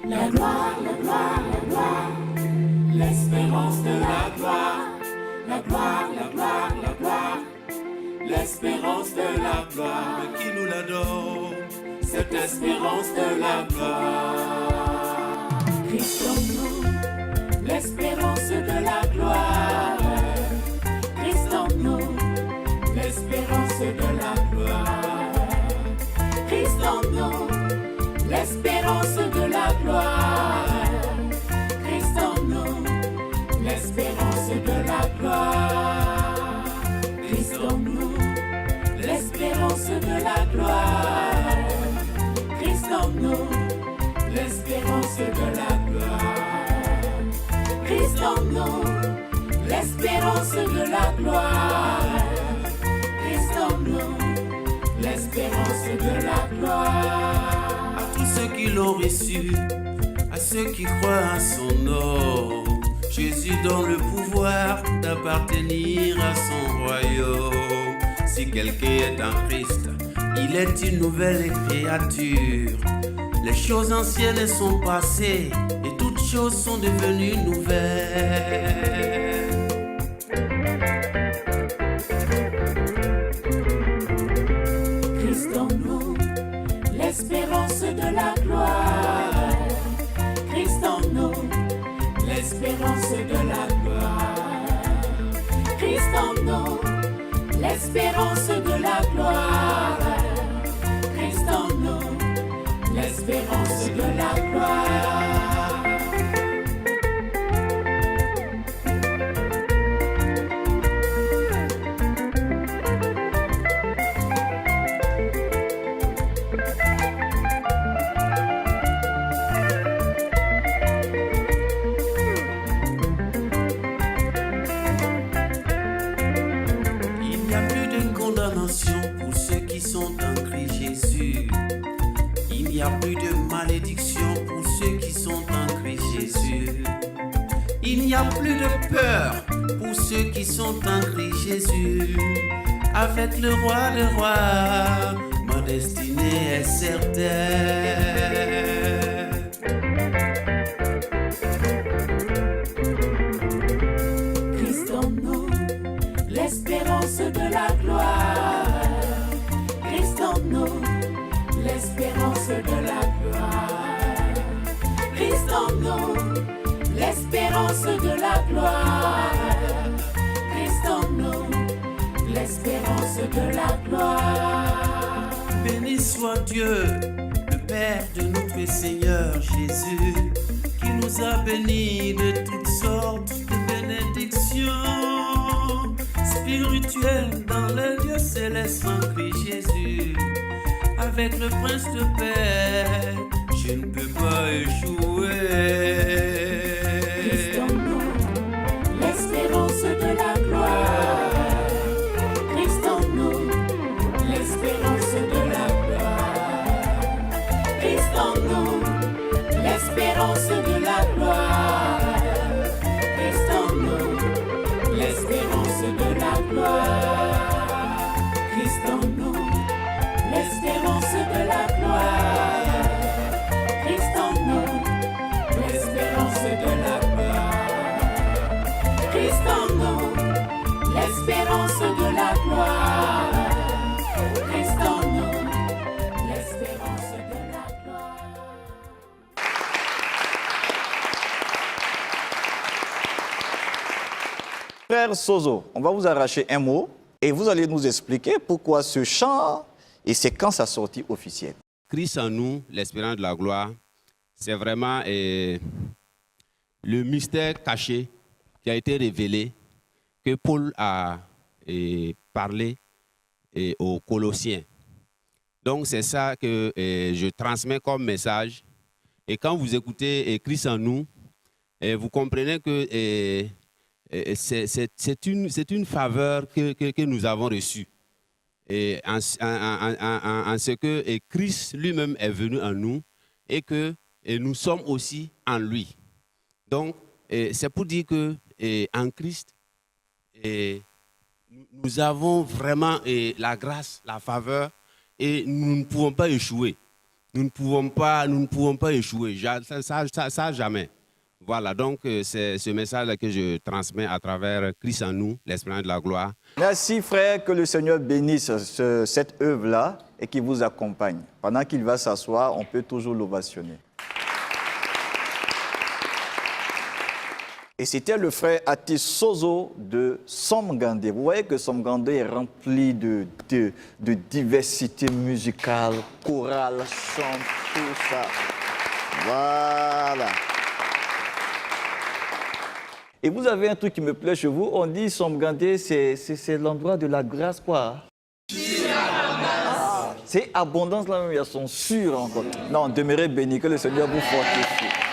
La gloire, la gloire, la gloire, l'espérance de la gloire. La gloire, la gloire, la gloire, l'espérance de la gloire. Mais qui nous la donne? Cette espérance de la gloire. Christ en nous, l'espérance de la gloire. Christ en nous, l'espérance de la gloire. Christ en nous, l'espérance de la gloire. Christ en nous, l'espérance de la gloire. Christ en nous, l'espérance de la gloire. Christ en nous, l'espérance de la gloire. Christ en nous, l'espérance de la gloire. Christ en nous, l'espérance de la gloire. À tous ceux qui l'ont reçu, à ceux qui croient à son nom, Jésus donne le pouvoir d'appartenir à son royaume. Si quelqu'un est en Christ, il est une nouvelle créature. Les choses anciennes sont passées et toutes choses sont devenues nouvelles. Christ en nous, l'espérance de la gloire. Christ en nous, l'espérance de la gloire. Christ en nous, l'espérance de la gloire. Christ en nous, l'espérance de la gloire. Il n'y a plus de condamnation pour ceux qui sont en Christ Jésus. Il n'y a plus de malédiction pour ceux qui sont en Christ Jésus. Il n'y a plus de peur pour ceux qui sont en Christ Jésus. Avec le roi des rois, ma destinée est certaine. Christ en nous, l'espérance de la gloire. Christ en nous, l'espérance de la gloire. Christ en nous, l'espérance de la gloire. Christ en nous, l'espérance de la gloire. Béni soit Dieu, le Père de notre Seigneur Jésus, qui nous a bénis de toutes sortes de bénédictions spirituelles dans les lieux célestes en Christ Jésus. Avec le Prince de paix, je ne peux pas échouer. Christ en nous, l'espérance de la gloire. Christ en nous, l'espérance de la gloire. Christ en nous, l'espérance de la gloire. Christ en nous, l'espérance de la gloire. Christ en nous, l'espérance de la gloire. Christ en nous, l'espérance de la gloire. Christ en nous, l'espérance de la gloire. Christ en nous, l'espérance de la gloire. Frère Sozo, on va vous arracher un mot et vous allez nous expliquer pourquoi ce chant et c'est quand sa sortie officielle. Christ en nous, l'espérance de la gloire, c'est vraiment le mystère caché qui a été révélé, que Paul a parlé aux Colossiens. Donc c'est ça que je transmets comme message. Et quand vous écoutez Christ en nous, vous comprenez que c'est une faveur que nous avons reçue. Et en ce que Christ lui-même est venu en nous et que nous sommes aussi en lui. Donc, c'est pour dire que en Christ, nous avons vraiment la grâce, la faveur et nous ne pouvons pas échouer. nous ne pouvons pas échouer. Ça, jamais. Voilà, donc c'est ce message que je transmets à travers Christ en nous, l'Espérance de la gloire. Merci frère, que le Seigneur bénisse cette œuvre-là et qu'il vous accompagne. Pendant qu'il va s'asseoir, on peut toujours l'ovationner. Et c'était le frère Atis Sozo de Somgande. Vous voyez que Somgande est rempli de diversité musicale, chorale, chant, tout ça. Voilà. Et vous avez un truc qui me plaît chez vous, on dit Somgande, c'est l'endroit de la grâce, quoi. C'est abondance là même, il y a son sûr encore. Non, demeurez béni, que le Seigneur vous fortifie.